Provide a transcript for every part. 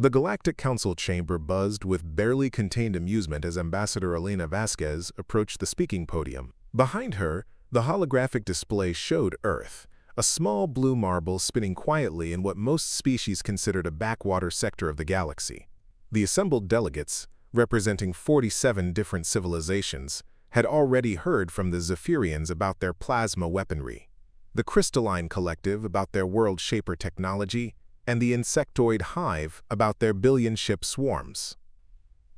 The Galactic Council chamber buzzed with barely contained amusement as Ambassador Elena Vasquez approached the speaking podium. Behind her, the holographic display showed Earth, a small blue marble spinning quietly in what most species considered a backwater sector of the galaxy. The assembled delegates, representing 47 different civilizations, had already heard from the Zephyrians about their plasma weaponry, the Crystalline Collective about their World Shaper technology, and the Insectoid Hive about their billion-ship swarms.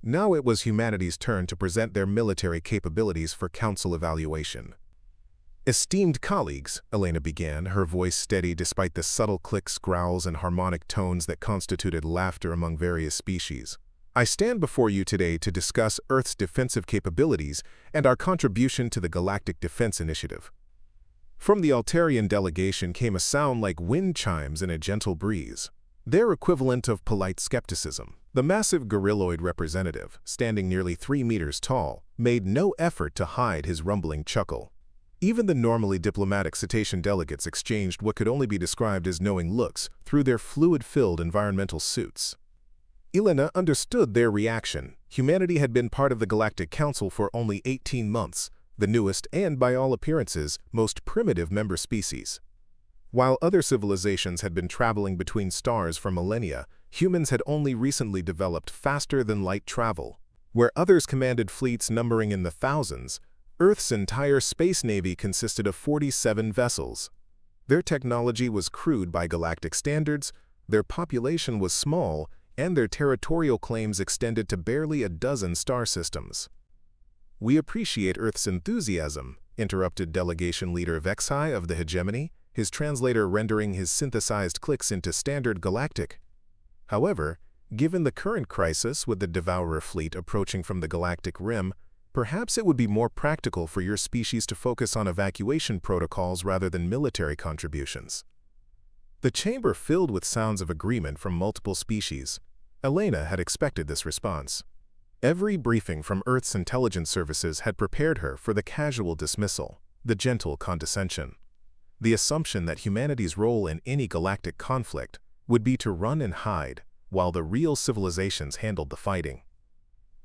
Now it was humanity's turn to present their military capabilities for council evaluation. "Esteemed colleagues," Elena began, her voice steady despite the subtle clicks, growls, and harmonic tones that constituted laughter among various species. "I stand before you today to discuss Earth's defensive capabilities and our contribution to the Galactic Defense Initiative." From the Altarian delegation came a sound like wind chimes in a gentle breeze, their equivalent of polite skepticism. The massive gorilloid representative, standing nearly 3 meters tall, made no effort to hide his rumbling chuckle. Even the normally diplomatic cetacean delegates exchanged what could only be described as knowing looks through their fluid-filled environmental suits. Elena understood their reaction. Humanity had been part of the Galactic Council for only 18 months, the newest and, by all appearances, most primitive member species. While other civilizations had been traveling between stars for millennia, humans had only recently developed faster-than-light travel. Where others commanded fleets numbering in the thousands, Earth's entire space navy consisted of 47 vessels. Their technology was crude by galactic standards, their population was small, and their territorial claims extended to barely a dozen star systems. "We appreciate Earth's enthusiasm," interrupted delegation leader Vexai of the Hegemony, his translator rendering his synthesized clicks into standard galactic. "However, given the current crisis with the Devourer fleet approaching from the galactic rim, perhaps it would be more practical for your species to focus on evacuation protocols rather than military contributions." The chamber filled with sounds of agreement from multiple species. Elena had expected this response. Every briefing from Earth's intelligence services had prepared her for the casual dismissal, the gentle condescension. The assumption that humanity's role in any galactic conflict would be to run and hide, while the real civilizations handled the fighting.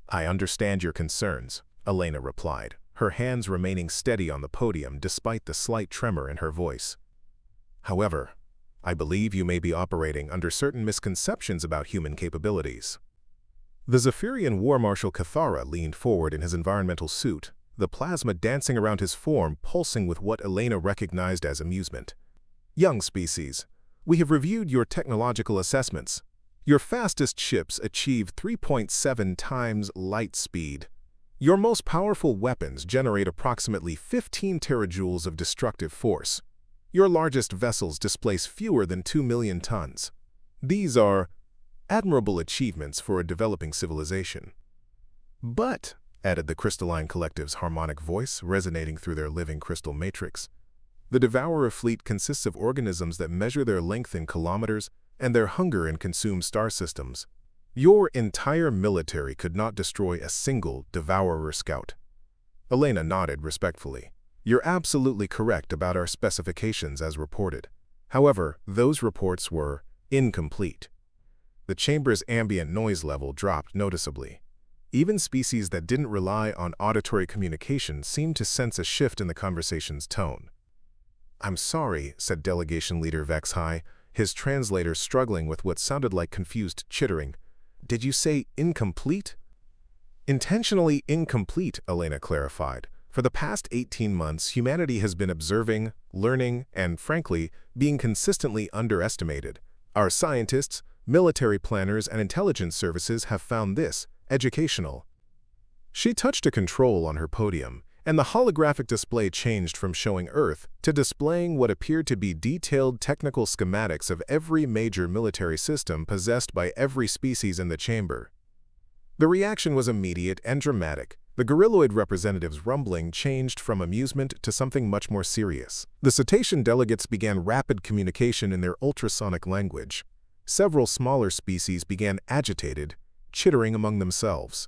"I understand your concerns," Elena replied, her hands remaining steady on the podium despite the slight tremor in her voice. "However, I believe you may be operating under certain misconceptions about human capabilities." The Zephyrian War Marshal Cathara leaned forward in his environmental suit, the plasma dancing around his form pulsing with what Elena recognized as amusement. "Young species, we have reviewed your technological assessments. Your fastest ships achieve 3.7 times light speed. Your most powerful weapons generate approximately 15 terajoules of destructive force. Your largest vessels displace fewer than 2 million tons. These are admirable achievements for a developing civilization. But," added the Crystalline Collective's harmonic voice, resonating through their living crystal matrix, "the Devourer fleet consists of organisms that measure their length in kilometers and their hunger in consumed star systems. Your entire military could not destroy a single Devourer scout." Elena nodded respectfully. "You're absolutely correct about our specifications as reported. However, those reports were incomplete." The chamber's ambient noise level dropped noticeably. Even species that didn't rely on auditory communication seemed to sense a shift in the conversation's tone. "I'm sorry," said delegation leader Vexai, his translator struggling with what sounded like confused chittering. "Did you say incomplete?" "Intentionally incomplete," Elena clarified. "For the past 18 months, humanity has been observing, learning, and, frankly, being consistently underestimated. Our scientists, military planners, and intelligence services have found this educational." She touched a control on her podium, and the holographic display changed from showing Earth to displaying what appeared to be detailed technical schematics of every major military system possessed by every species in the chamber. The reaction was immediate and dramatic. The gorilloid representative's rumbling changed from amusement to something much more serious. The cetacean delegates began rapid communication in their ultrasonic language. Several smaller species began agitated, chittering among themselves.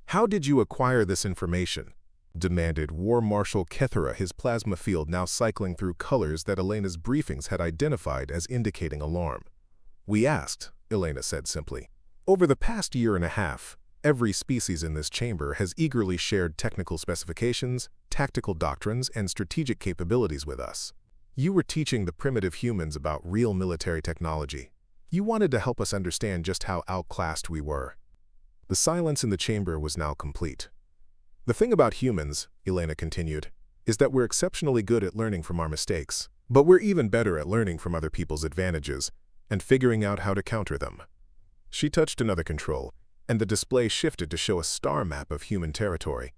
"How did you acquire this information?" demanded War Marshal Kethera, his plasma field now cycling through colors that Elena's briefings had identified as indicating alarm. "We asked," Elena said simply. Over the past year and a half, every species in this chamber has eagerly shared technical specifications, tactical doctrines, and strategic capabilities with us. You were teaching the primitive humans about real military technology. You wanted to help us understand just how outclassed we were. The silence in the chamber was now complete. The thing about humans, Elena continued, is that we're exceptionally good at learning from our mistakes, but we're even better at learning from other people's advantages and figuring out how to counter them. She touched another control, and the display shifted to show a star map of human territory.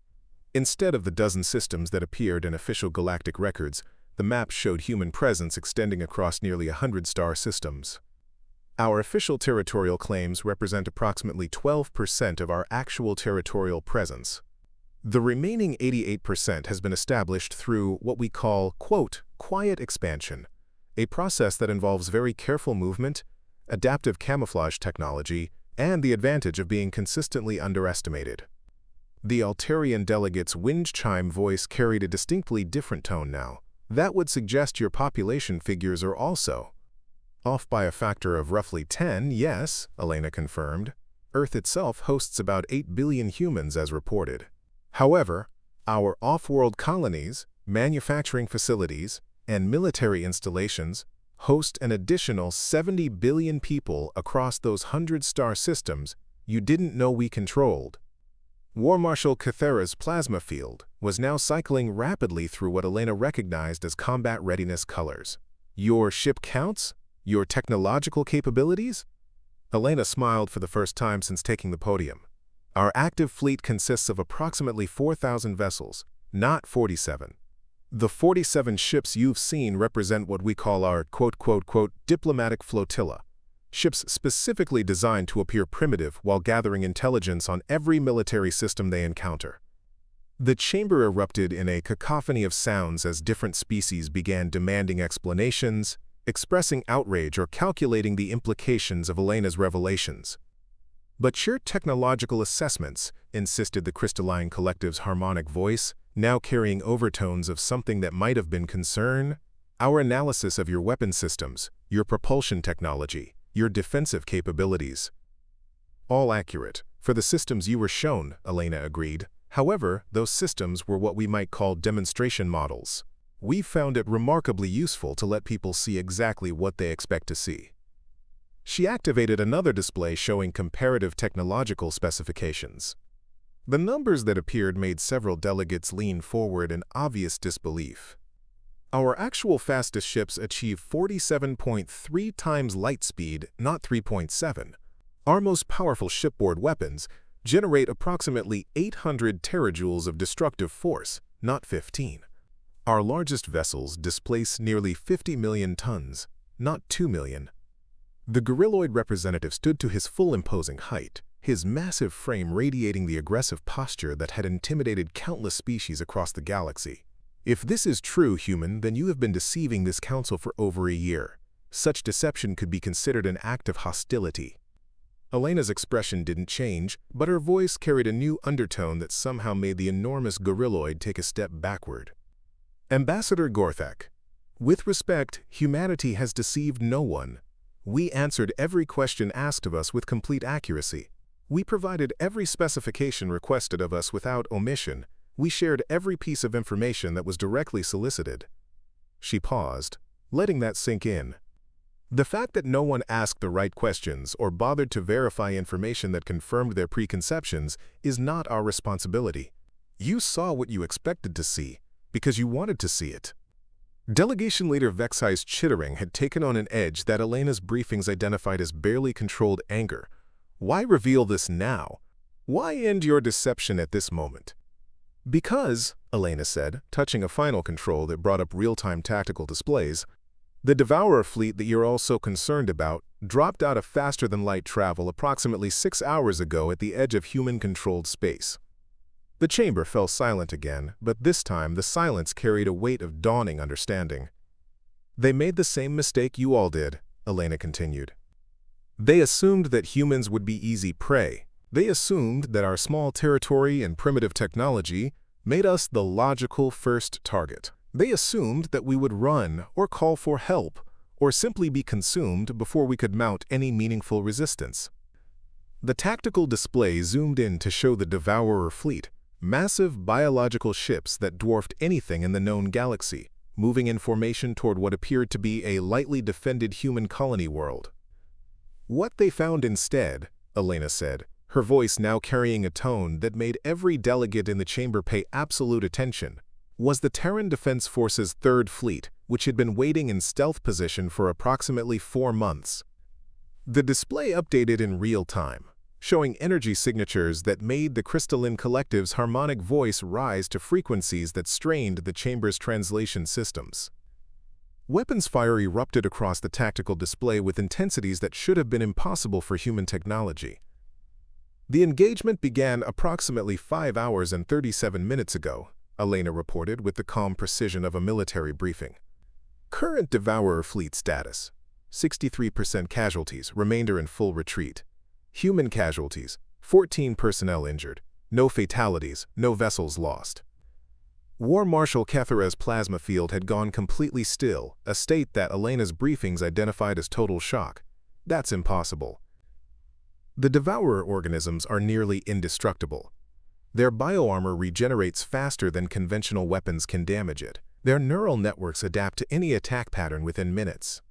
Instead of the dozen systems that appeared in official galactic records, the map showed human presence extending across nearly 100 star systems. Our official territorial claims represent approximately 12% of our actual territorial presence. The remaining 88% has been established through what we call, quote, quiet expansion, a process that involves very careful movement, adaptive camouflage technology, and the advantage of being consistently underestimated. The Altarian delegate's wind chime voice carried a distinctly different tone now. That would suggest your population figures are also off by a factor of roughly 10, yes, Elena confirmed. Earth itself hosts about 8 billion humans as reported. However, our off-world colonies, manufacturing facilities, and military installations host an additional 70 billion people across those 100-star systems you didn't know we controlled. War Marshal Cathera's plasma field was now cycling rapidly through what Elena recognized as combat readiness colors. Your ship counts? Your technological capabilities? Elena smiled for the first time since taking the podium. Our active fleet consists of approximately 4,000 vessels, not 47. The 47 ships you've seen represent what we call our quote-quote-quote diplomatic flotilla, ships specifically designed to appear primitive while gathering intelligence on every military system they encounter. The chamber erupted in a cacophony of sounds as different species began demanding explanations, expressing outrage, or calculating the implications of Elena's revelations. But your technological assessments, insisted the crystalline collective's harmonic voice, now carrying overtones of something that might have been concern. Our analysis of your weapon systems, your propulsion technology, your defensive capabilities. All accurate, for the systems you were shown, Elena agreed. However, those systems were what we might call demonstration models. We found it remarkably useful to let people see exactly what they expect to see. She activated another display showing comparative technological specifications. The numbers that appeared made several delegates lean forward in obvious disbelief. Our actual fastest ships achieve 47.3 times light speed, not 3.7. Our most powerful shipboard weapons generate approximately 800 terajoules of destructive force, not 15. Our largest vessels displace nearly 50 million tons, not 2 million. The gorilloid representative stood to his full imposing height, his massive frame radiating the aggressive posture that had intimidated countless species across the galaxy. If this is true, human, then you have been deceiving this council for over a year. Such deception could be considered an act of hostility. Elena's expression didn't change, but her voice carried a new undertone that somehow made the enormous gorilloid take a step backward. Ambassador Gorthak, with respect, humanity has deceived no one. We answered every question asked of us with complete accuracy. We provided every specification requested of us without omission. We shared every piece of information that was directly solicited. She paused, letting that sink in. The fact that no one asked the right questions or bothered to verify information that confirmed their preconceptions is not our responsibility. You saw what you expected to see, because you wanted to see it. Delegation leader Vexai's chittering had taken on an edge that Elena's briefings identified as barely controlled anger. Why reveal this now? Why end your deception at this moment? Because, Elena said, touching a final control that brought up real-time tactical displays, the Devourer fleet that you're all so concerned about dropped out of faster-than-light travel approximately 6 hours ago at the edge of human-controlled space. The chamber fell silent again, but this time the silence carried a weight of dawning understanding. They made the same mistake you all did, Elena continued. They assumed that humans would be easy prey. They assumed that our small territory and primitive technology made us the logical first target. They assumed that we would run or call for help or simply be consumed before we could mount any meaningful resistance. The tactical display zoomed in to show the Devourer fleet, massive biological ships that dwarfed anything in the known galaxy, moving in formation toward what appeared to be a lightly defended human colony world. What they found instead, Elena said, her voice now carrying a tone that made every delegate in the chamber pay absolute attention, was the Terran Defense Force's Third Fleet, which had been waiting in stealth position for approximately 4 months. The display updated in real time, showing energy signatures that made the crystalline collective's harmonic voice rise to frequencies that strained the chamber's translation systems. Weapons fire erupted across the tactical display with intensities that should have been impossible for human technology. The engagement began approximately 5 hours and 37 minutes ago, Elena reported with the calm precision of a military briefing. Current Devourer fleet status: 63% casualties, remainder in full retreat. Human casualties: 14 personnel injured, no fatalities, no vessels lost. War Marshal Cathara's plasma field had gone completely still, a state that Elena's briefings identified as total shock. That's impossible. The Devourer organisms are nearly indestructible. Their bioarmor regenerates faster than conventional weapons can damage it. Their neural networks adapt to any attack pattern within minutes.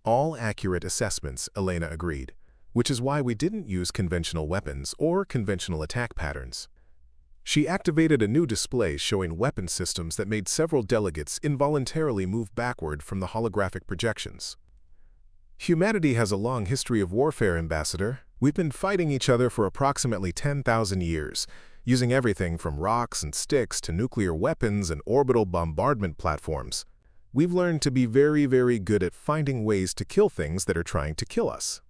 All accurate assessments, Elena agreed, which is why we didn't use conventional weapons or conventional attack patterns. She activated a new display showing weapon systems that made several delegates involuntarily move backward from the holographic projections. Humanity has a long history of warfare, Ambassador. We've been fighting each other for approximately 10,000 years, using everything from rocks and sticks to nuclear weapons and orbital bombardment platforms. We've learned to be very, very good at finding ways to kill things that are trying to kill us.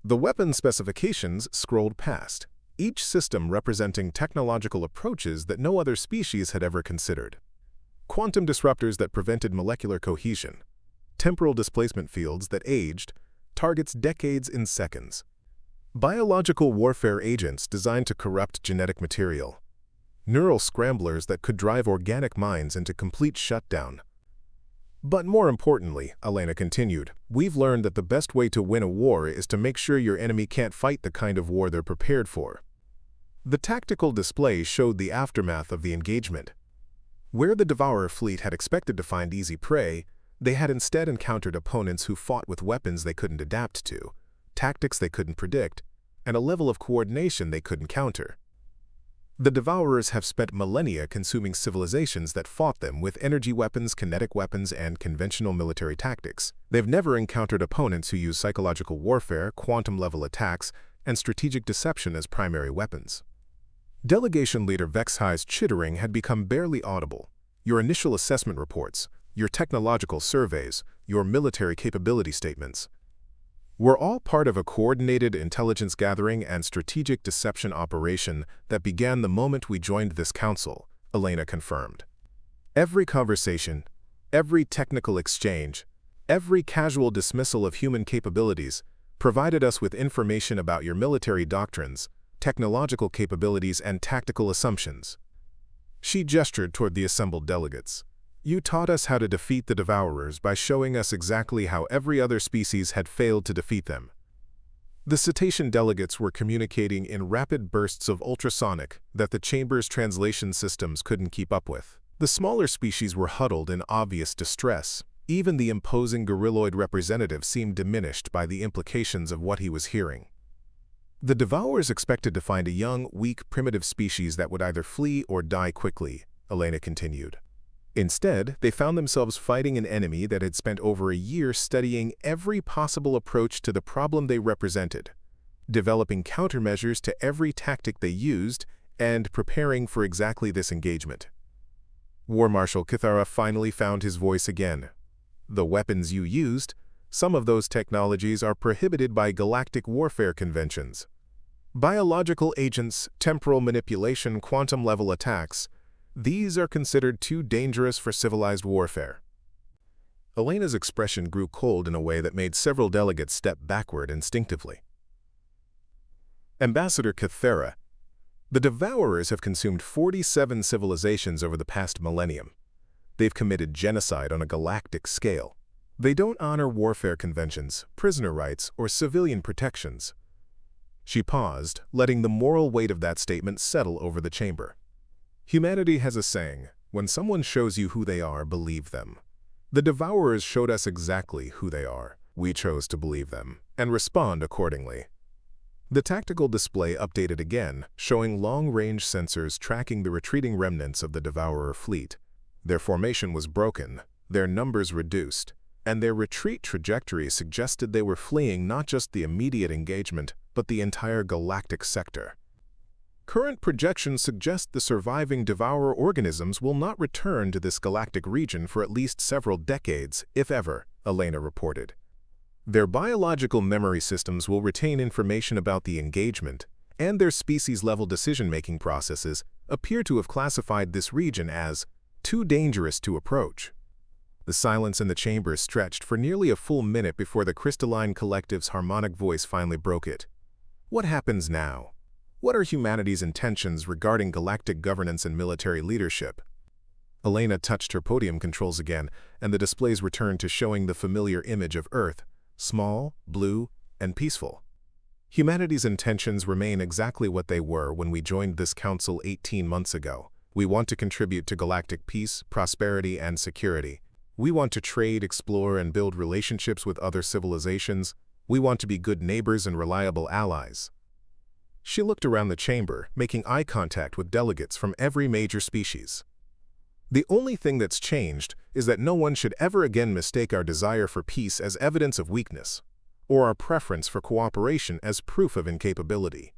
The weapon specifications scrolled past, each system representing technological approaches that no other species had ever considered. Quantum disruptors that prevented molecular cohesion, temporal displacement fields that aged, targets decades in seconds. Biological warfare agents designed to corrupt genetic material. Neural scramblers that could drive organic minds into complete shutdown. But more importantly, Elena continued, we've learned that the best way to win a war is to make sure your enemy can't fight the kind of war they're prepared for. The tactical display showed the aftermath of the engagement. Where the Devourer fleet had expected to find easy prey, they had instead encountered opponents who fought with weapons they couldn't adapt to, tactics they couldn't predict, and a level of coordination they couldn't counter. The Devourers have spent millennia consuming civilizations that fought them with energy weapons, kinetic weapons, and conventional military tactics. They've never encountered opponents who use psychological warfare, quantum-level attacks, and strategic deception as primary weapons. Delegation leader Vexhi's chittering had become barely audible. Your initial assessment reports, your technological surveys, your military capability statements were all part of a coordinated intelligence gathering and strategic deception operation that began the moment we joined this council, Elena confirmed. Every conversation, every technical exchange, every casual dismissal of human capabilities provided us with information about your military doctrines, technological capabilities, and tactical assumptions. She gestured toward the assembled delegates. You taught us how to defeat the Devourers by showing us exactly how every other species had failed to defeat them. The cetacean delegates were communicating in rapid bursts of ultrasonic that the chamber's translation systems couldn't keep up with. The smaller species were huddled in obvious distress. Even the imposing gorilloid representative seemed diminished by the implications of what he was hearing. The Devourers expected to find a young, weak, primitive species that would either flee or die quickly, Elena continued. Instead, they found themselves fighting an enemy that had spent over a year studying every possible approach to the problem they represented, developing countermeasures to every tactic they used, and preparing for exactly this engagement. War Marshal Cathara finally found his voice again. The weapons you used, some of those technologies are prohibited by galactic warfare conventions. Biological agents, temporal manipulation, quantum-level attacks, these are considered too dangerous for civilized warfare. Elena's expression grew cold in a way that made several delegates step backward instinctively. Ambassador Cathara, the Devourers have consumed 47 civilizations over the past millennium. They've committed genocide on a galactic scale. They don't honor warfare conventions, prisoner rights, or civilian protections. She paused, letting the moral weight of that statement settle over the chamber. Humanity has a saying, when someone shows you who they are, believe them. The Devourers showed us exactly who they are. We chose to believe them, and respond accordingly. The tactical display updated again, showing long-range sensors tracking the retreating remnants of the Devourer fleet. Their formation was broken, their numbers reduced, and their retreat trajectory suggested they were fleeing not just the immediate engagement, but the entire galactic sector. Current projections suggest the surviving Devourer organisms will not return to this galactic region for at least several decades, if ever, Elena reported. Their biological memory systems will retain information about the engagement, and their species-level decision-making processes appear to have classified this region as too dangerous to approach. The silence in the chamber stretched for nearly a full minute before the crystalline collective's harmonic voice finally broke it. What happens now? What are humanity's intentions regarding galactic governance and military leadership? Elena touched her podium controls again, and the displays returned to showing the familiar image of Earth, small, blue, and peaceful. Humanity's intentions remain exactly what they were when we joined this council 18 months ago. We want to contribute to galactic peace, prosperity, and security. We want to trade, explore, and build relationships with other civilizations. We want to be good neighbors and reliable allies. She looked around the chamber, making eye contact with delegates from every major species. The only thing that's changed is that no one should ever again mistake our desire for peace as evidence of weakness, or our preference for cooperation as proof of incapability.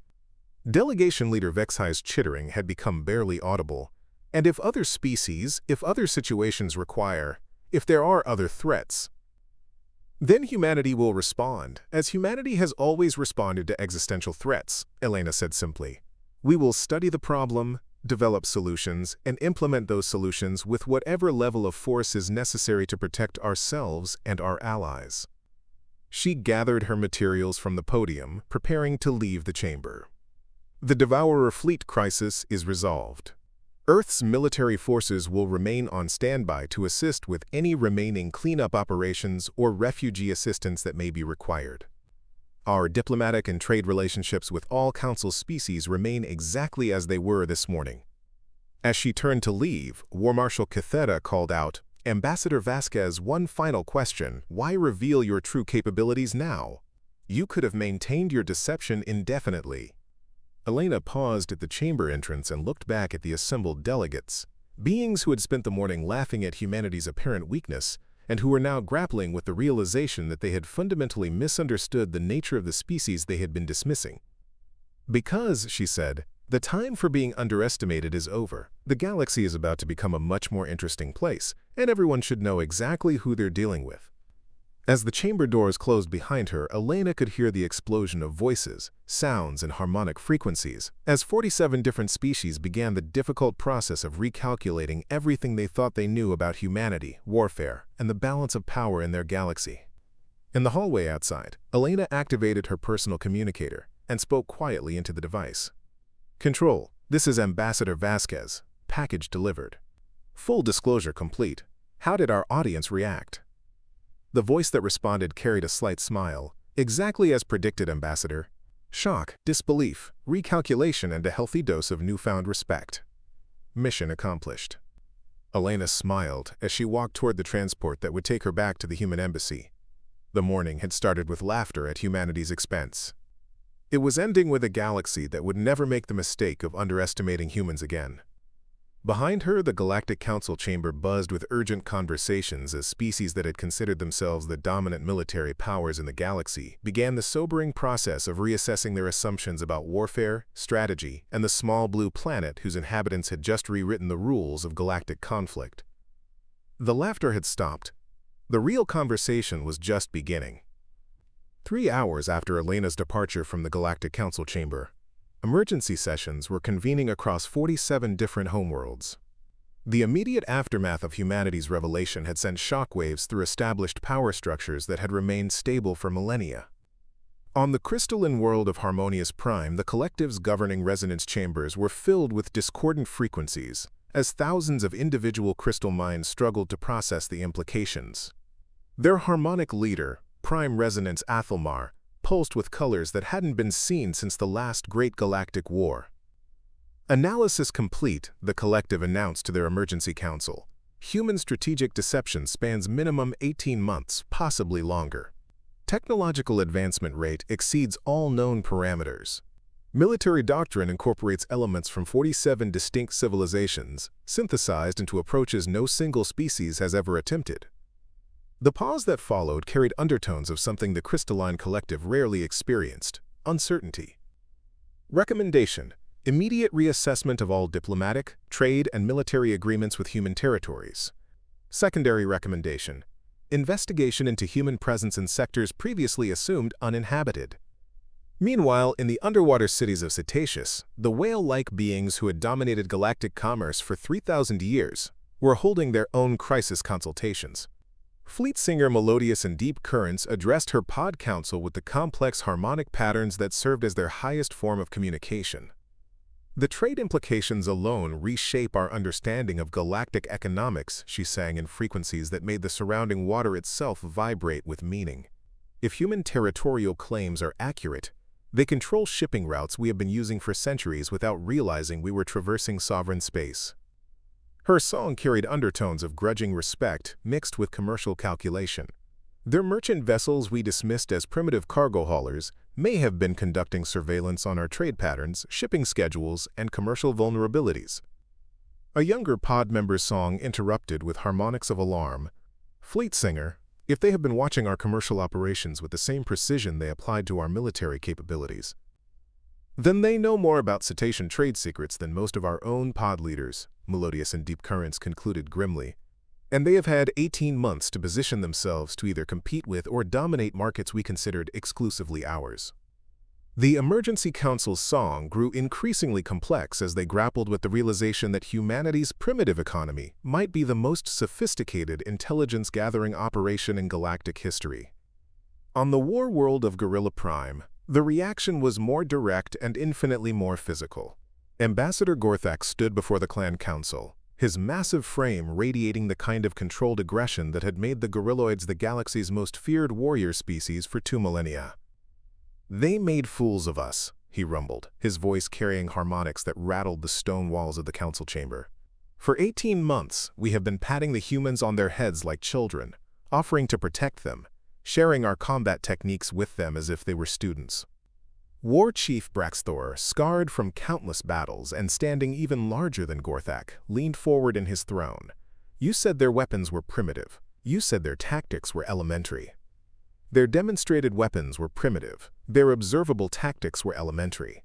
Delegation leader Vexai's chittering had become barely audible, and if other species, if other situations require, if there are other threats, then humanity will respond, as humanity has always responded to existential threats, Elena said simply. We will study the problem, develop solutions, and implement those solutions with whatever level of force is necessary to protect ourselves and our allies. She gathered her materials from the podium, preparing to leave the chamber. The Devourer fleet crisis is resolved. Earth's military forces will remain on standby to assist with any remaining cleanup operations or refugee assistance that may be required. Our diplomatic and trade relationships with all Council species remain exactly as they were this morning. As she turned to leave, War Marshal Catheta called out, Ambassador Vasquez, one final question. Why reveal your true capabilities now? You could have maintained your deception indefinitely. Elena paused at the chamber entrance and looked back at the assembled delegates, beings who had spent the morning laughing at humanity's apparent weakness and who were now grappling with the realization that they had fundamentally misunderstood the nature of the species they had been dismissing. Because, she said, the time for being underestimated is over. The galaxy is about to become a much more interesting place, and everyone should know exactly who they're dealing with. As the chamber doors closed behind her, Elena could hear the explosion of voices, sounds, and harmonic frequencies, as 47 different species began the difficult process of recalculating everything they thought they knew about humanity, warfare, and the balance of power in their galaxy. In the hallway outside, Elena activated her personal communicator and spoke quietly into the device. Control, this is Ambassador Vasquez. Package delivered. Full disclosure complete. How did our audience react? The voice that responded carried a slight smile. Exactly as predicted, Ambassador. Shock, disbelief, recalculation, and a healthy dose of newfound respect. Mission accomplished. Elena smiled as she walked toward the transport that would take her back to the human embassy. The morning had started with laughter at humanity's expense. It was ending with a galaxy that would never make the mistake of underestimating humans again. Behind her, the Galactic Council chamber buzzed with urgent conversations as species that had considered themselves the dominant military powers in the galaxy began the sobering process of reassessing their assumptions about warfare, strategy, and the small blue planet whose inhabitants had just rewritten the rules of galactic conflict. The laughter had stopped. The real conversation was just beginning. 3 hours after Elena's departure from the Galactic Council chamber, emergency sessions were convening across 47 different homeworlds. The immediate aftermath of humanity's revelation had sent shockwaves through established power structures that had remained stable for millennia. On the crystalline world of Harmonious Prime, the collective's governing resonance chambers were filled with discordant frequencies, as thousands of individual crystal minds struggled to process the implications. Their harmonic leader, Prime Resonance Athelmar, pulsed with colors that hadn't been seen since the last great galactic war. Analysis complete, the collective announced to their emergency council. Human strategic deception spans minimum 18 months, possibly longer. Technological advancement rate exceeds all known parameters. Military doctrine incorporates elements from 47 distinct civilizations, synthesized into approaches no single species has ever attempted. The pause that followed carried undertones of something the crystalline collective rarely experienced: uncertainty. Recommendation: immediate reassessment of all diplomatic, trade, and military agreements with human territories. Secondary recommendation: investigation into human presence in sectors previously assumed uninhabited. Meanwhile, in the underwater cities of Cetaceus, the whale-like beings who had dominated galactic commerce for 3,000 years were holding their own crisis consultations. Fleet singer Melodious in Deep Currents addressed her pod council with the complex harmonic patterns that served as their highest form of communication. The trade implications alone reshape our understanding of galactic economics, she sang in frequencies that made the surrounding water itself vibrate with meaning. If human territorial claims are accurate, they control shipping routes we have been using for centuries without realizing we were traversing sovereign space. Her song carried undertones of grudging respect mixed with commercial calculation. Their merchant vessels we dismissed as primitive cargo haulers may have been conducting surveillance on our trade patterns, shipping schedules, and commercial vulnerabilities. A younger pod member's song interrupted with harmonics of alarm. Fleet singer, if they have been watching our commercial operations with the same precision they applied to our military capabilities, then they know more about cetacean trade secrets than most of our own pod leaders, Melodious in Deep Currents concluded grimly. And they have had 18 months to position themselves to either compete with or dominate markets we considered exclusively ours. The Emergency Council's song grew increasingly complex as they grappled with the realization that humanity's primitive economy might be the most sophisticated intelligence-gathering operation in galactic history. On the war world of Gorilla Prime, the reaction was more direct and infinitely more physical. Ambassador Gorthak stood before the clan council, his massive frame radiating the kind of controlled aggression that had made the gorilloids the galaxy's most feared warrior species for 2 millennia. "They made fools of us," he rumbled, his voice carrying harmonics that rattled the stone walls of the council chamber. "For 18 months, we have been patting the humans on their heads like children, offering to protect them, sharing our combat techniques with them as if they were students." War Chief Braxthor, scarred from countless battles and standing even larger than Gorthak, leaned forward in his throne. "You said their weapons were primitive. You said their tactics were elementary. Their demonstrated weapons were primitive. Their observable tactics were elementary."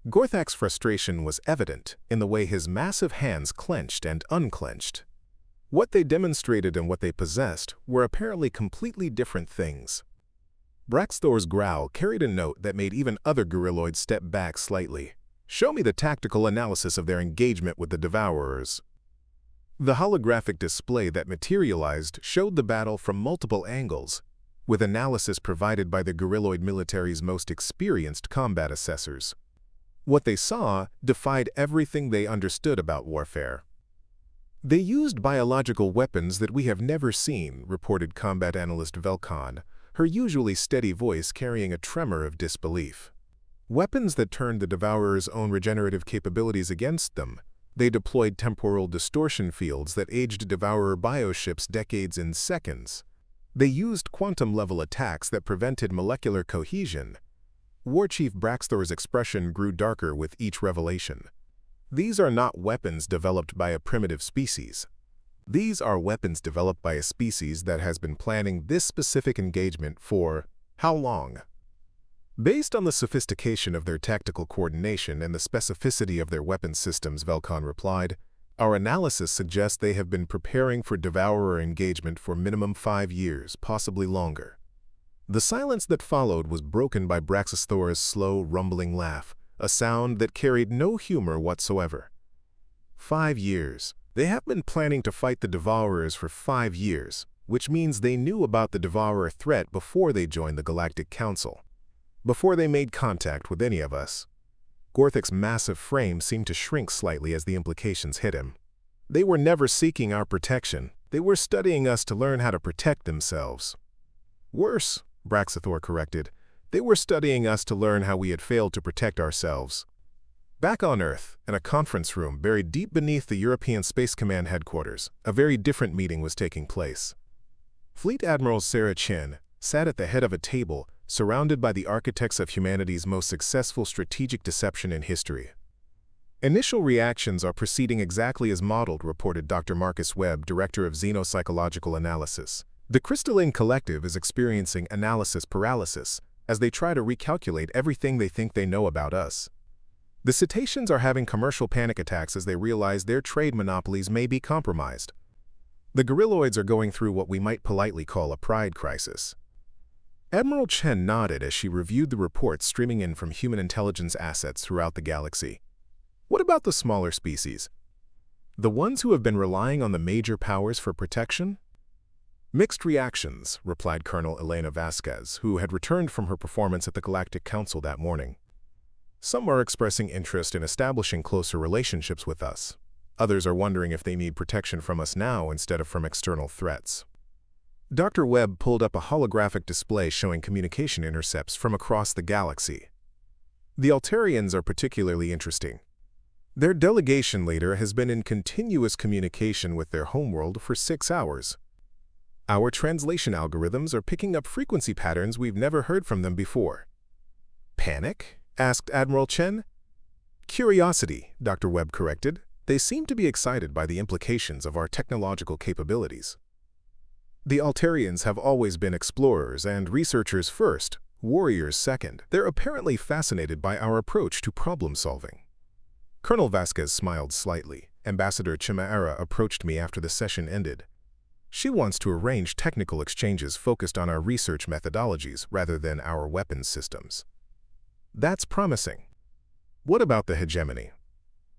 Gorthak's frustration was evident in the way his massive hands clenched and unclenched. What they demonstrated and what they possessed were apparently completely different things. Braxthor's growl carried a note that made even other gorilloids step back slightly. "Show me the tactical analysis of their engagement with the Devourers." The holographic display that materialized showed the battle from multiple angles, with analysis provided by the gorilloid military's most experienced combat assessors. What they saw defied everything they understood about warfare. "They used biological weapons that we have never seen," reported combat analyst Velkan, her usually steady voice carrying a tremor of disbelief. "Weapons that turned the Devourer's own regenerative capabilities against them. They deployed temporal distortion fields that aged Devourer bioships decades in seconds. They used quantum-level attacks that prevented molecular cohesion." War Chief Braxthor's expression grew darker with each revelation. "These are not weapons developed by a primitive species. These are weapons developed by a species that has been planning this specific engagement for how long? Based on the sophistication of their tactical coordination and the specificity of their weapons systems," Velkan replied, "our analysis suggests they have been preparing for Devourer engagement for minimum 5 years, possibly longer." The silence that followed was broken by Braxthor's slow, rumbling laugh, a sound that carried no humor whatsoever. 5 years. They have been planning to fight the Devourers for 5 years, which means they knew about the Devourer threat before they joined the Galactic Council, before they made contact with any of us. Gorthak's massive frame seemed to shrink slightly as the implications hit him. "They were never seeking our protection. They were studying us to learn how to protect themselves." "Worse," Braxthor corrected. They were studying us to learn how we had failed to protect ourselves. Back on Earth, in a conference room buried deep beneath the European Space Command headquarters, a very different meeting was taking place. Fleet Admiral Sarah Chin sat at the head of a table, surrounded by the architects of humanity's most successful strategic deception in history. Initial reactions are proceeding exactly as modeled, reported Dr. Marcus Webb, Director of Xenopsychological Analysis. The crystalline collective is experiencing analysis paralysis as they try to recalculate everything they think they know about us. The cetaceans are having commercial panic attacks as they realize their trade monopolies may be compromised. The gorilloids are going through what we might politely call a pride crisis. Admiral Chen nodded as she reviewed the reports streaming in from human intelligence assets throughout the galaxy. What about the smaller species? The ones who have been relying on the major powers for protection? Mixed reactions, replied Colonel Elena Vasquez, who had returned from her performance at the Galactic Council that morning. Some are expressing interest in establishing closer relationships with us. Others are wondering if they need protection from us now instead of from external threats. Dr. Webb pulled up a holographic display showing communication intercepts from across the galaxy. The Altarians are particularly interesting. Their delegation leader has been in continuous communication with their homeworld for 6 hours. Our translation algorithms are picking up frequency patterns we've never heard from them before. Panic? Asked Admiral Chen. Curiosity, Dr. Webb corrected. They seem to be excited by the implications of our technological capabilities. The Altarians have always been explorers and researchers first, warriors second. They're apparently fascinated by our approach to problem solving. Colonel Vasquez smiled slightly. Ambassador Chimera approached me after the session ended. She wants to arrange technical exchanges focused on our research methodologies rather than our weapons systems. That's promising. What about the hegemony?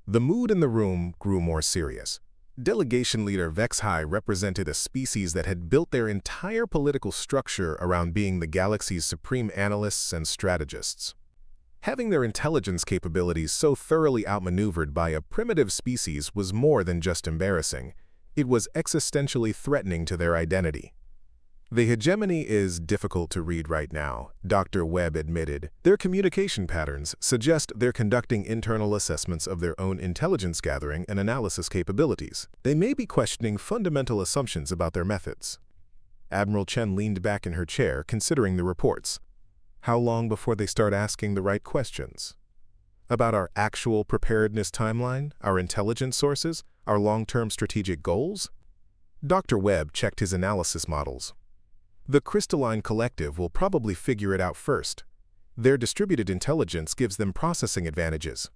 The mood in the room grew more serious. Delegation leader Vexhai represented a species that had built their entire political structure around being the galaxy's supreme analysts and strategists. Having their intelligence capabilities so thoroughly outmaneuvered by a primitive species was more than just embarrassing. It was existentially threatening to their identity. The hegemony is difficult to read right now, Dr. Webb admitted. Their communication patterns suggest they're conducting internal assessments of their own intelligence gathering and analysis capabilities. They may be questioning fundamental assumptions about their methods. Admiral Chen leaned back in her chair, considering the reports. How long before they start asking the right questions? About our actual preparedness timeline, our intelligence sources, our long-term strategic goals? Dr. Webb checked his analysis models. The crystalline collective will probably figure it out first. Their distributed intelligence gives them processing advantages.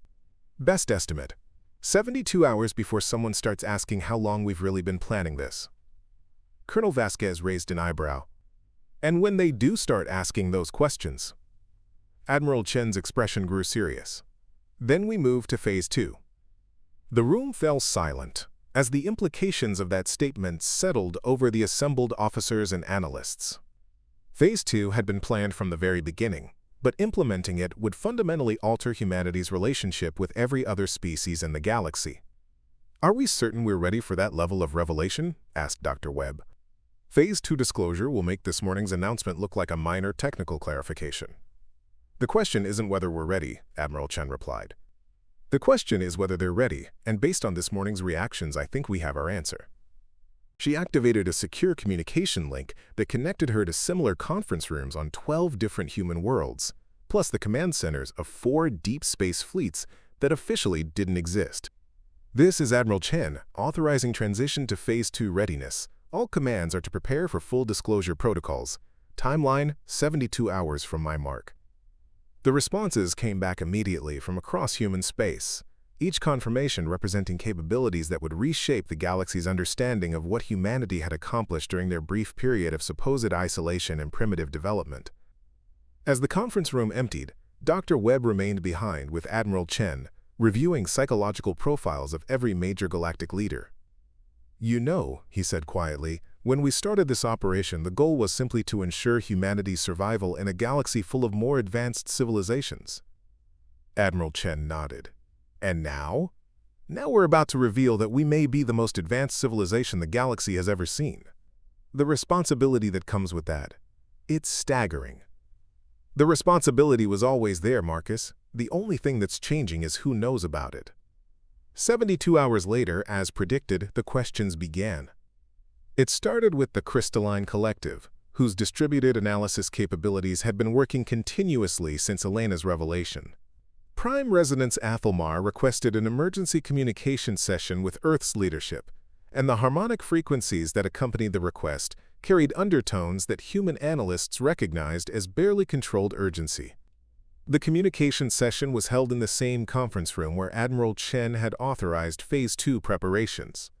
Best estimate, 72 hours before someone starts asking how long we've really been planning this. Colonel Vasquez raised an eyebrow. And when they do start asking those questions? Admiral Chen's expression grew serious. Then we moved to Phase 2. The room fell silent as the implications of that statement settled over the assembled officers and analysts. Phase 2 had been planned from the very beginning, but implementing it would fundamentally alter humanity's relationship with every other species in the galaxy. Are we certain we're ready for that level of revelation? Asked Dr. Webb. Phase 2 disclosure will make this morning's announcement look like a minor technical clarification. The question isn't whether we're ready, Admiral Chen replied. The question is whether they're ready, and based on this morning's reactions, I think we have our answer. She activated a secure communication link that connected her to similar conference rooms on 12 different human worlds, plus the command centers of 4 deep space fleets that officially didn't exist. This is Admiral Chen, authorizing transition to Phase 2 readiness. All commands are to prepare for full disclosure protocols. Timeline, 72 hours from my mark. The responses came back immediately from across human space, each confirmation representing capabilities that would reshape the galaxy's understanding of what humanity had accomplished during their brief period of supposed isolation and primitive development. As the conference room emptied, Dr. Webb remained behind with Admiral Chen, reviewing psychological profiles of every major galactic leader. You know, he said quietly, when we started this operation, the goal was simply to ensure humanity's survival in a galaxy full of more advanced civilizations. Admiral Chen nodded. And now? Now we're about to reveal that we may be the most advanced civilization the galaxy has ever seen. The responsibility that comes with that, it's staggering. The responsibility was always there, Marcus. The only thing that's changing is who knows about it. 72 hours later, as predicted, the questions began. It started with the Crystalline Collective, whose distributed analysis capabilities had been working continuously since Elena's revelation. Prime Residence Athelmar requested an emergency communication session with Earth's leadership, and the harmonic frequencies that accompanied the request carried undertones that human analysts recognized as barely controlled urgency. The communication session was held in the same conference room where Admiral Chen had authorized Phase 2 preparations.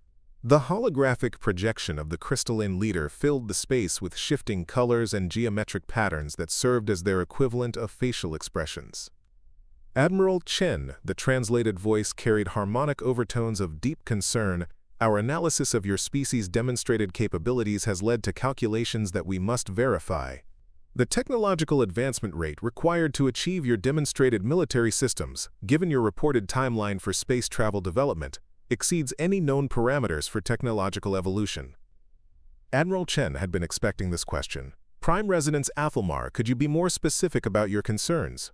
The holographic projection of the crystalline leader filled the space with shifting colors and geometric patterns that served as their equivalent of facial expressions. Admiral Chen, the translated voice, carried harmonic overtones of deep concern. Our analysis of your species' demonstrated capabilities has led to calculations that we must verify. The technological advancement rate required to achieve your demonstrated military systems, given your reported timeline for space travel development, exceeds any known parameters for technological evolution. Admiral Chen had been expecting this question. Prime Residence Athelmar, could you be more specific about your concerns?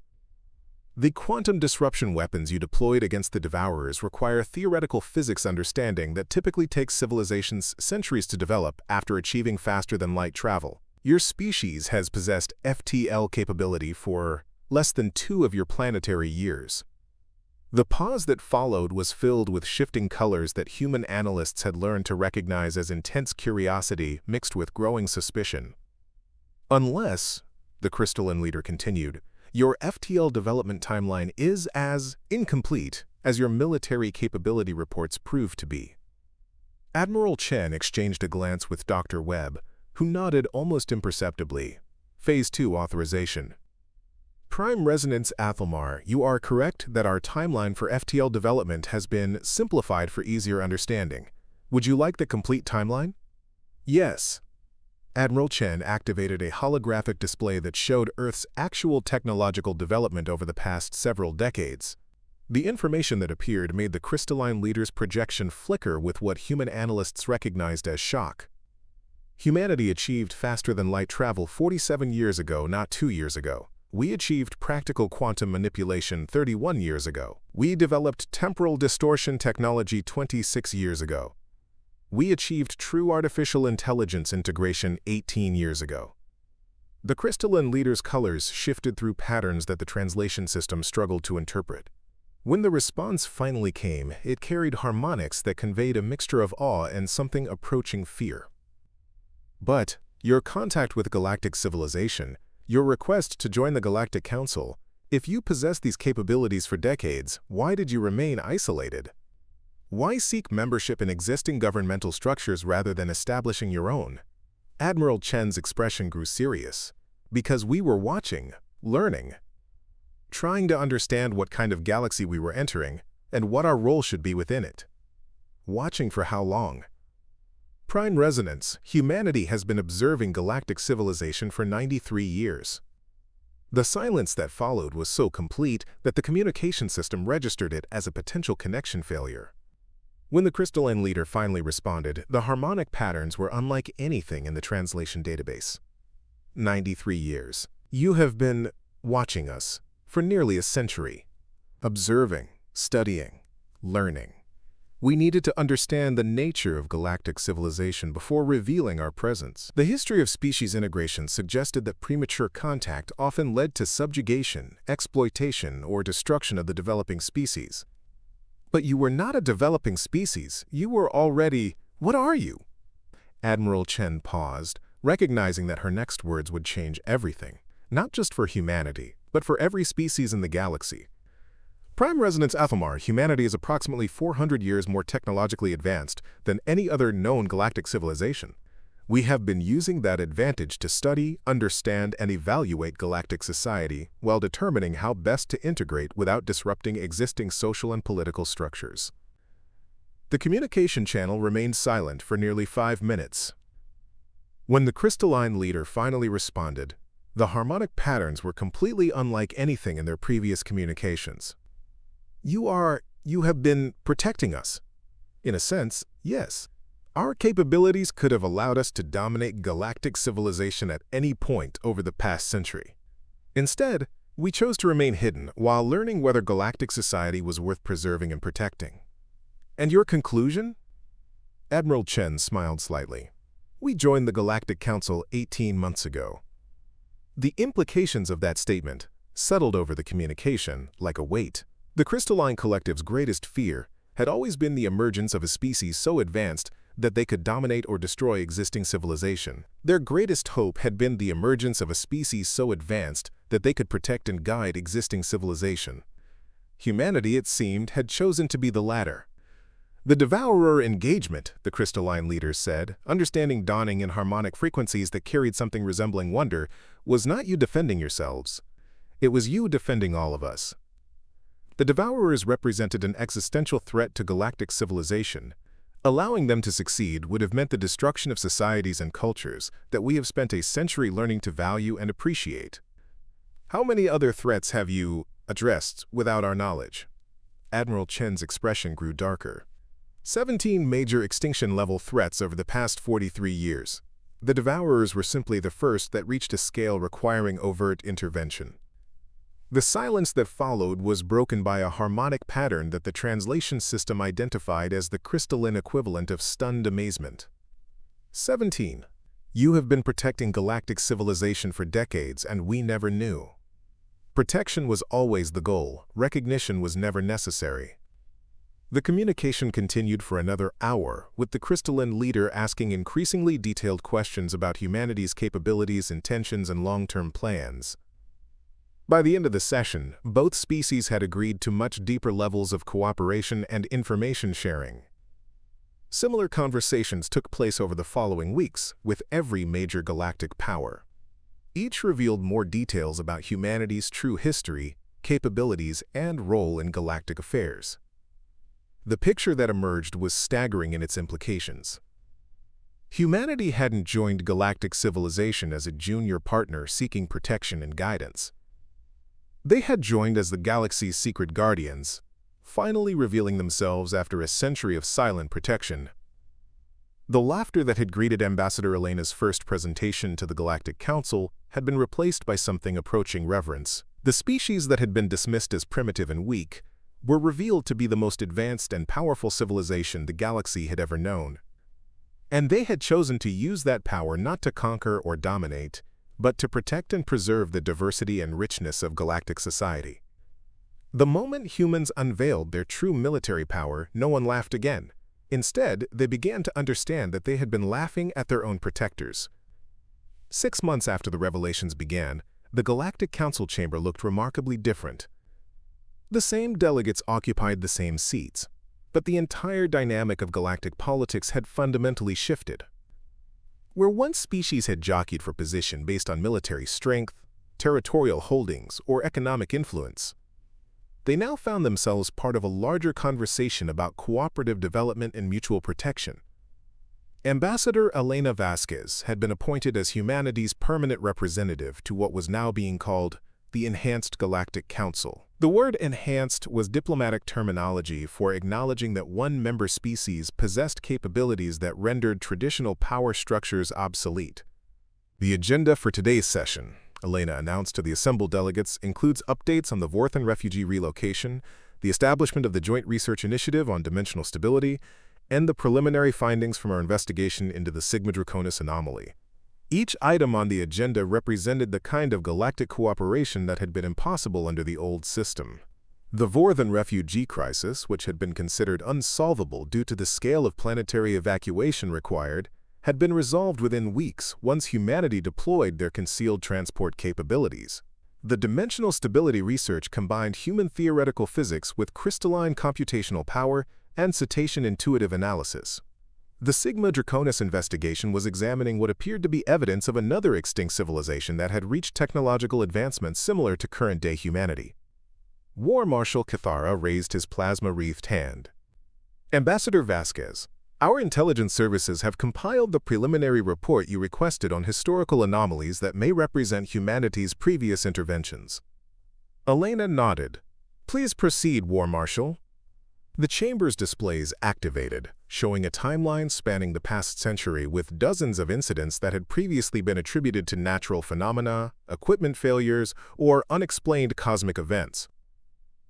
The quantum disruption weapons you deployed against the Devourers require theoretical physics understanding that typically takes civilizations centuries to develop after achieving faster-than-light travel. Your species has possessed FTL capability for less than 2 of your planetary years. The pause that followed was filled with shifting colors that human analysts had learned to recognize as intense curiosity mixed with growing suspicion. Unless, the crystalline leader continued, your FTL development timeline is as incomplete as your military capability reports prove to be. Admiral Chen exchanged a glance with Dr. Webb, who nodded almost imperceptibly. Phase 2 authorization. Prime Residence Athelmar, you are correct that our timeline for FTL development has been simplified for easier understanding. Would you like the complete timeline? Yes. Admiral Chen activated a holographic display that showed Earth's actual technological development over the past several decades. The information that appeared made the crystalline leader's projection flicker with what human analysts recognized as shock. Humanity achieved faster-than-light travel 47 years ago, not 2 years ago. We achieved practical quantum manipulation 31 years ago. We developed temporal distortion technology 26 years ago. We achieved true artificial intelligence integration 18 years ago. The crystalline leader's colors shifted through patterns that the translation system struggled to interpret. When the response finally came, it carried harmonics that conveyed a mixture of awe and something approaching fear. But your contact with galactic civilization, your request to join the Galactic Council, if you possess these capabilities for decades, why did you remain isolated? Why seek membership in existing governmental structures rather than establishing your own? Admiral Chen's expression grew serious. Because we were watching, learning, trying to understand what kind of galaxy we were entering and what our role should be within it. Watching for how long? Prime Resonance, humanity has been observing galactic civilization for 93 years. The silence that followed was so complete that the communication system registered it as a potential connection failure. When the crystalline leader finally responded, the harmonic patterns were unlike anything in the translation database. 93 years. You have been watching us for nearly a century. Observing, studying, learning. We needed to understand the nature of galactic civilization before revealing our presence. The history of species integration suggested that premature contact often led to subjugation, exploitation, or destruction of the developing species. But you were not a developing species. You were already— What are you? Admiral Chen paused, recognizing that her next words would change everything, not just for humanity, but for every species in the galaxy. Prime Residence Athelmar, humanity is approximately 400 years more technologically advanced than any other known galactic civilization. We have been using that advantage to study, understand, and evaluate galactic society while determining how best to integrate without disrupting existing social and political structures. The communication channel remained silent for nearly 5 minutes. When the crystalline leader finally responded, the harmonic patterns were completely unlike anything in their previous communications. You have been protecting us. In a sense, yes. Our capabilities could have allowed us to dominate galactic civilization at any point over the past century. Instead, we chose to remain hidden while learning whether galactic society was worth preserving and protecting. And your conclusion? Admiral Chen smiled slightly. We joined the Galactic Council 18 months ago. The implications of that statement settled over the communication like a weight. The Crystalline Collective's greatest fear had always been the emergence of a species so advanced that they could dominate or destroy existing civilization. Their greatest hope had been the emergence of a species so advanced that they could protect and guide existing civilization. Humanity, it seemed, had chosen to be the latter. The Devourer engagement, the crystalline leaders said, understanding dawning in harmonic frequencies that carried something resembling wonder, was not you defending yourselves. It was you defending all of us. The Devourers represented an existential threat to galactic civilization. Allowing them to succeed would have meant the destruction of societies and cultures that we have spent a century learning to value and appreciate. How many other threats have you addressed without our knowledge? Admiral Chen's expression grew darker. 17 major extinction-level threats over the past 43 years. The Devourers were simply the first that reached a scale requiring overt intervention. The silence that followed was broken by a harmonic pattern that the translation system identified as the crystalline equivalent of stunned amazement. 17. You have been protecting galactic civilization for decades, and we never knew. Protection was always the goal. Recognition was never necessary. The communication continued for another hour, with the crystalline leader asking increasingly detailed questions about humanity's capabilities, intentions, and long-term plans. By the end of the session, both species had agreed to much deeper levels of cooperation and information sharing. Similar conversations took place over the following weeks with every major galactic power. Each revealed more details about humanity's true history, capabilities, and role in galactic affairs. The picture that emerged was staggering in its implications. Humanity hadn't joined galactic civilization as a junior partner seeking protection and guidance. They had joined as the galaxy's secret guardians, finally revealing themselves after a century of silent protection. The laughter that had greeted Ambassador Elena's first presentation to the Galactic Council had been replaced by something approaching reverence. The species that had been dismissed as primitive and weak were revealed to be the most advanced and powerful civilization the galaxy had ever known. And they had chosen to use that power not to conquer or dominate, but to protect and preserve the diversity and richness of galactic society. The moment humans unveiled their true military power, no one laughed again. Instead, they began to understand that they had been laughing at their own protectors. 6 months after the revelations began, the Galactic Council chamber looked remarkably different. The same delegates occupied the same seats, but the entire dynamic of galactic politics had fundamentally shifted. Where one species had jockeyed for position based on military strength, territorial holdings, or economic influence, they now found themselves part of a larger conversation about cooperative development and mutual protection. Ambassador Elena Vasquez had been appointed as humanity's permanent representative to what was now being called the Enhanced Galactic Council. The word enhanced was diplomatic terminology for acknowledging that one member species possessed capabilities that rendered traditional power structures obsolete. The agenda for today's session, Elena announced to the assembled delegates, includes updates on the Vorthan refugee relocation, the establishment of the Joint Research Initiative on Dimensional Stability, and the preliminary findings from our investigation into the Sigma Draconis anomaly. Each item on the agenda represented the kind of galactic cooperation that had been impossible under the old system. The Vorthan refugee crisis, which had been considered unsolvable due to the scale of planetary evacuation required, had been resolved within weeks once humanity deployed their concealed transport capabilities. The dimensional stability research combined human theoretical physics with crystalline computational power and cetacean intuitive analysis. The Sigma Draconis investigation was examining what appeared to be evidence of another extinct civilization that had reached technological advancements similar to current-day humanity. War Marshal Cathara raised his plasma-wreathed hand. Ambassador Vasquez, our intelligence services have compiled the preliminary report you requested on historical anomalies that may represent humanity's previous interventions. Elena nodded. Please proceed, War Marshal. The chamber's displays activated, showing a timeline spanning the past century with dozens of incidents that had previously been attributed to natural phenomena, equipment failures, or unexplained cosmic events.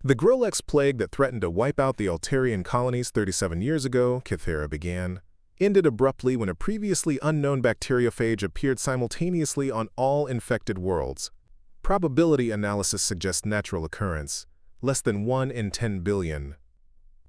The Grillex plague that threatened to wipe out the Altarian colonies 37 years ago, Kythera began, ended abruptly when a previously unknown bacteriophage appeared simultaneously on all infected worlds. Probability analysis suggests natural occurrence, less than 1 in 10 billion.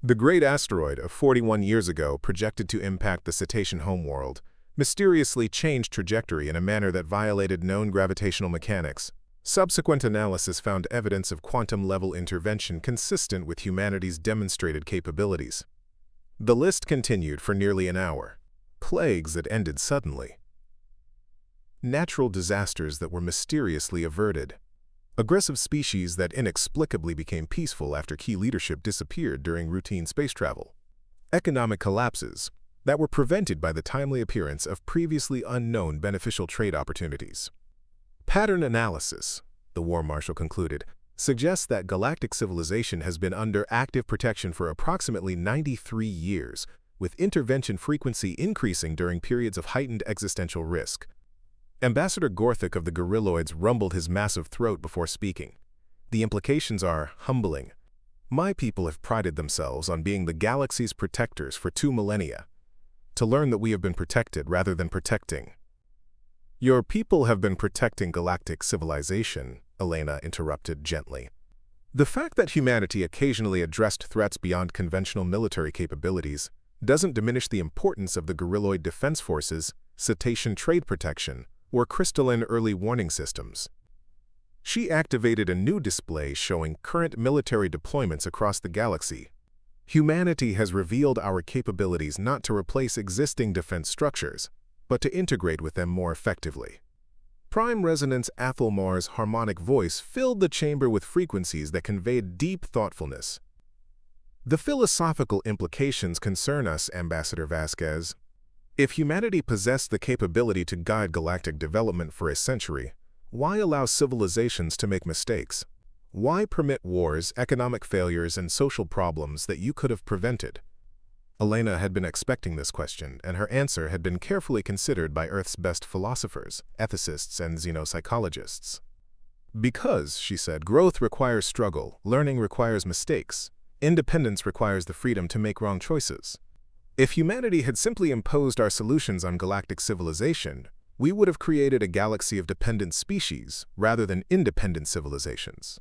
The great asteroid of 41 years ago, projected to impact the cetacean homeworld, mysteriously changed trajectory in a manner that violated known gravitational mechanics. Subsequent analysis found evidence of quantum-level intervention consistent with humanity's demonstrated capabilities. The list continued for nearly an hour. Plagues that ended suddenly. Natural disasters that were mysteriously averted. Aggressive species that inexplicably became peaceful after key leadership disappeared during routine space travel. Economic collapses that were prevented by the timely appearance of previously unknown beneficial trade opportunities. Pattern analysis, the War Marshal concluded, suggests that galactic civilization has been under active protection for approximately 93 years, with intervention frequency increasing during periods of heightened existential risk. Ambassador Gorthik of the Gorilloids rumbled his massive throat before speaking. The implications are humbling. My people have prided themselves on being the galaxy's protectors for 2 millennia. To learn that we have been protected rather than protecting. Your people have been protecting galactic civilization, Elena interrupted gently. The fact that humanity occasionally addressed threats beyond conventional military capabilities doesn't diminish the importance of the Gorilloid defense forces, cetacean trade protection, or crystalline early warning systems. She activated a new display showing current military deployments across the galaxy. Humanity has revealed our capabilities not to replace existing defense structures, but to integrate with them more effectively. Prime Resonance Athelmar's harmonic voice filled the chamber with frequencies that conveyed deep thoughtfulness. The philosophical implications concern us, Ambassador Vasquez. If humanity possessed the capability to guide galactic development for a century, why allow civilizations to make mistakes? Why permit wars, economic failures, and social problems that you could have prevented? Elena had been expecting this question, and her answer had been carefully considered by Earth's best philosophers, ethicists, and xenopsychologists. Because, she said, growth requires struggle, learning requires mistakes, independence requires the freedom to make wrong choices. If humanity had simply imposed our solutions on galactic civilization, we would have created a galaxy of dependent species rather than independent civilizations.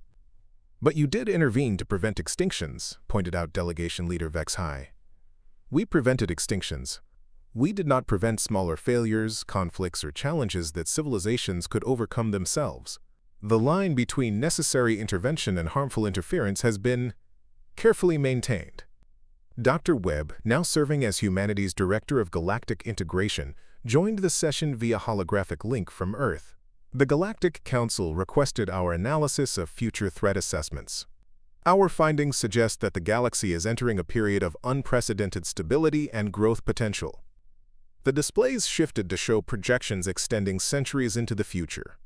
But you did intervene to prevent extinctions, pointed out Delegation Leader Vexhai. We prevented extinctions. We did not prevent smaller failures, conflicts, or challenges that civilizations could overcome themselves. The line between necessary intervention and harmful interference has been carefully maintained. Dr. Webb, now serving as humanity's Director of Galactic Integration, joined the session via holographic link from Earth. The Galactic Council requested our analysis of future threat assessments. Our findings suggest that the galaxy is entering a period of unprecedented stability and growth potential. The displays shifted to show projections extending centuries into the future.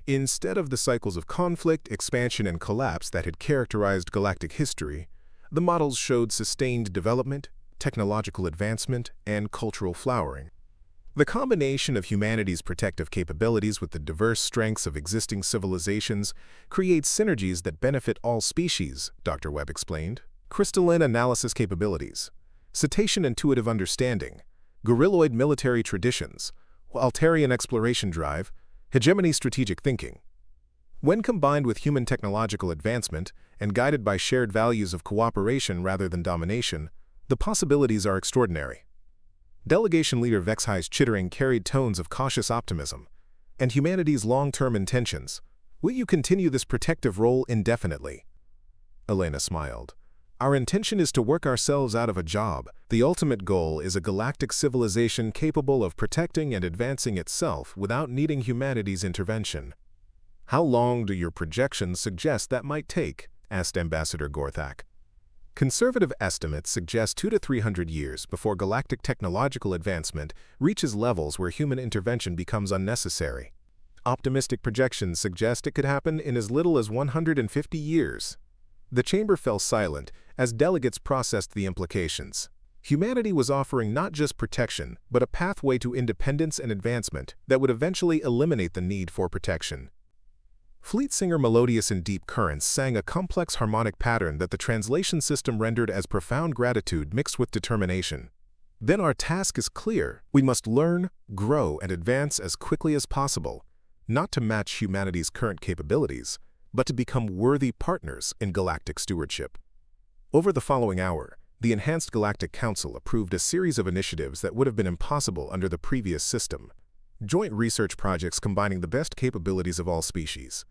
Instead of the cycles of conflict, expansion, and collapse that had characterized galactic history, the models showed sustained development, technological advancement, and cultural flowering. The combination of humanity's protective capabilities with the diverse strengths of existing civilizations creates synergies that benefit all species, Dr. Webb explained. Crystalline analysis capabilities, cetacean intuitive understanding, gorilloid military traditions, Altarian exploration drive, hegemony strategic thinking. When combined with human technological advancement and guided by shared values of cooperation rather than domination, the possibilities are extraordinary. Delegation Leader Vexhai's chittering carried tones of cautious optimism. And humanity's long-term intentions. Will you continue this protective role indefinitely? Elena smiled. Our intention is to work ourselves out of a job. The ultimate goal is a galactic civilization capable of protecting and advancing itself without needing humanity's intervention. How long do your projections suggest that might take? Asked Ambassador Gorthak. Conservative estimates suggest 200 to 300 years before galactic technological advancement reaches levels where human intervention becomes unnecessary. Optimistic projections suggest it could happen in as little as 150 years. The chamber fell silent as delegates processed the implications. Humanity was offering not just protection, but a pathway to independence and advancement that would eventually eliminate the need for protection. Fleet singer Melodious in Deep Currents sang a complex harmonic pattern that the translation system rendered as profound gratitude mixed with determination. Then our task is clear. We must learn, grow, and advance as quickly as possible, not to match humanity's current capabilities, but to become worthy partners in galactic stewardship. Over the following hour, the Enhanced Galactic Council approved a series of initiatives that would have been impossible under the previous system. Joint research projects combining the best capabilities of all species.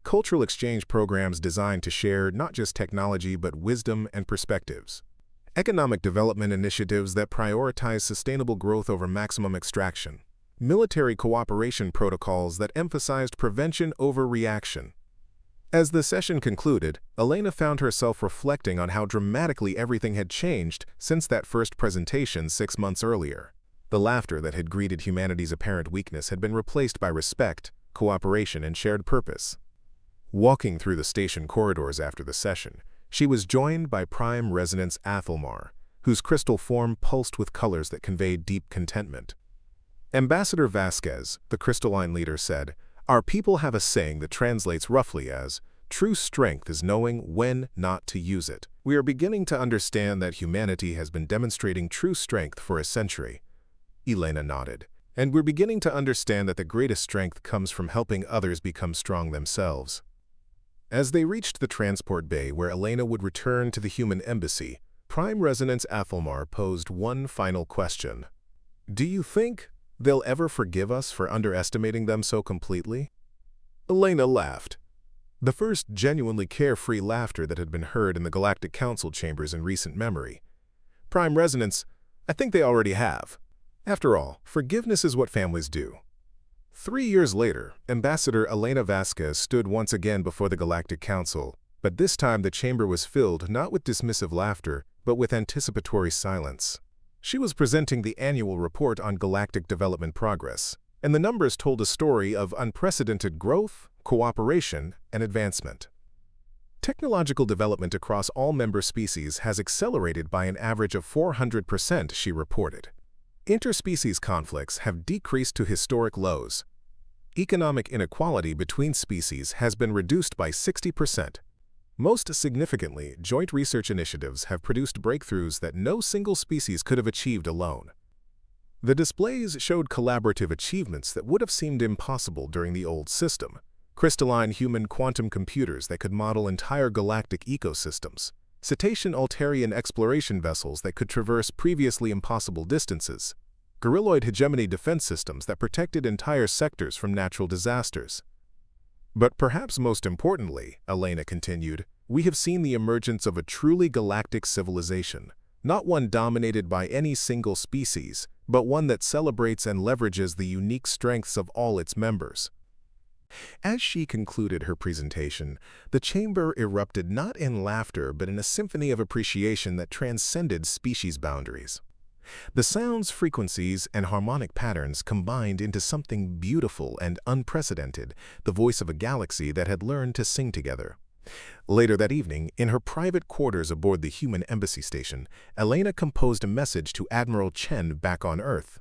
Cultural exchange programs designed to share not just technology but wisdom and perspectives. Economic development initiatives that prioritize sustainable growth over maximum extraction. Military cooperation protocols that emphasized prevention over reaction. As the session concluded, Elena found herself reflecting on how dramatically everything had changed since that first presentation 6 months earlier. The laughter that had greeted humanity's apparent weakness had been replaced by respect, cooperation, and shared purpose. Walking through the station corridors after the session, she was joined by Prime Resonance Athelmar, whose crystal form pulsed with colors that conveyed deep contentment. Ambassador Vasquez, the crystalline leader, said, "Our people have a saying that translates roughly as, 'True strength is knowing when not to use it.' We are beginning to understand that humanity has been demonstrating true strength for a century." Elena nodded. "And we're beginning to understand that the greatest strength comes from helping others become strong themselves." As they reached the transport bay where Elena would return to the human embassy, Prime Resonance Athelmar posed one final question. "Do you think they'll ever forgive us for underestimating them so completely?" Elena laughed. The first genuinely carefree laughter that had been heard in the Galactic Council chambers in recent memory. "Prime Resonance, I think they already have. After all, forgiveness is what families do." 3 years later, Ambassador Elena Vasquez stood once again before the Galactic Council, but this time the chamber was filled not with dismissive laughter, but with anticipatory silence. She was presenting the annual report on galactic development progress, and the numbers told a story of unprecedented growth, cooperation, and advancement. Technological development across all member species has accelerated by an average of 400%, she reported. Interspecies conflicts have decreased to historic lows. Economic inequality between species has been reduced by 60%. Most significantly, joint research initiatives have produced breakthroughs that no single species could have achieved alone. The displays showed collaborative achievements that would have seemed impossible during the old system. Crystalline human quantum computers that could model entire galactic ecosystems. Cetacean Altarian exploration vessels that could traverse previously impossible distances. Gorilloid hegemony defense systems that protected entire sectors from natural disasters. But perhaps most importantly, Elena continued, we have seen the emergence of a truly galactic civilization, not one dominated by any single species, but one that celebrates and leverages the unique strengths of all its members. As she concluded her presentation, the chamber erupted not in laughter but in a symphony of appreciation that transcended species boundaries. The sounds, frequencies, and harmonic patterns combined into something beautiful and unprecedented, the voice of a galaxy that had learned to sing together. Later that evening, in her private quarters aboard the human embassy station, Elena composed a message to Admiral Chen back on Earth.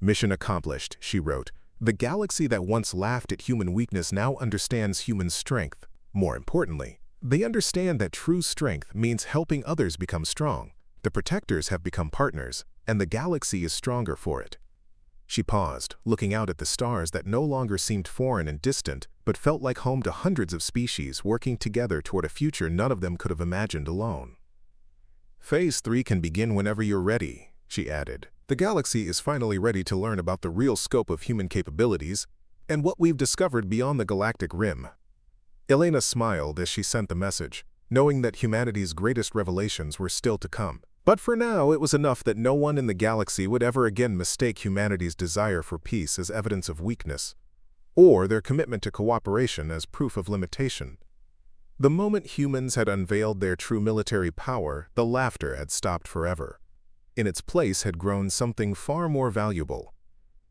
"Mission accomplished," she wrote. "The galaxy that once laughed at human weakness now understands human strength. More importantly, they understand that true strength means helping others become strong. The protectors have become partners, and the galaxy is stronger for it." She paused, looking out at the stars that no longer seemed foreign and distant, but felt like home to hundreds of species working together toward a future none of them could have imagined alone. "Phase 3 can begin whenever you're ready," she added. "The galaxy is finally ready to learn about the real scope of human capabilities and what we've discovered beyond the galactic rim." Elena smiled as she sent the message, knowing that humanity's greatest revelations were still to come. But for now, it was enough that no one in the galaxy would ever again mistake humanity's desire for peace as evidence of weakness, or their commitment to cooperation as proof of limitation. The moment humans had unveiled their true military power, the laughter had stopped forever. In its place had grown something far more valuable: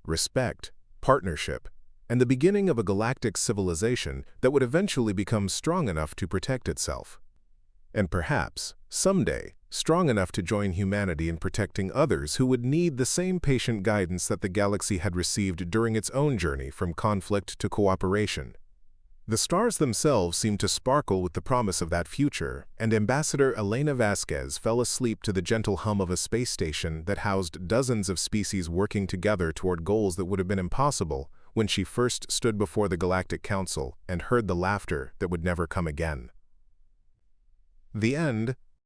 respect, partnership, and the beginning of a galactic civilization that would eventually become strong enough to protect itself. And perhaps, someday strong enough to join humanity in protecting others who would need the same patient guidance that the galaxy had received during its own journey from conflict to cooperation. The stars themselves seemed to sparkle with the promise of that future, and Ambassador Elena Vasquez fell asleep to the gentle hum of a space station that housed dozens of species working together toward goals that would have been impossible when she first stood before the Galactic Council and heard the laughter that would never come again. The end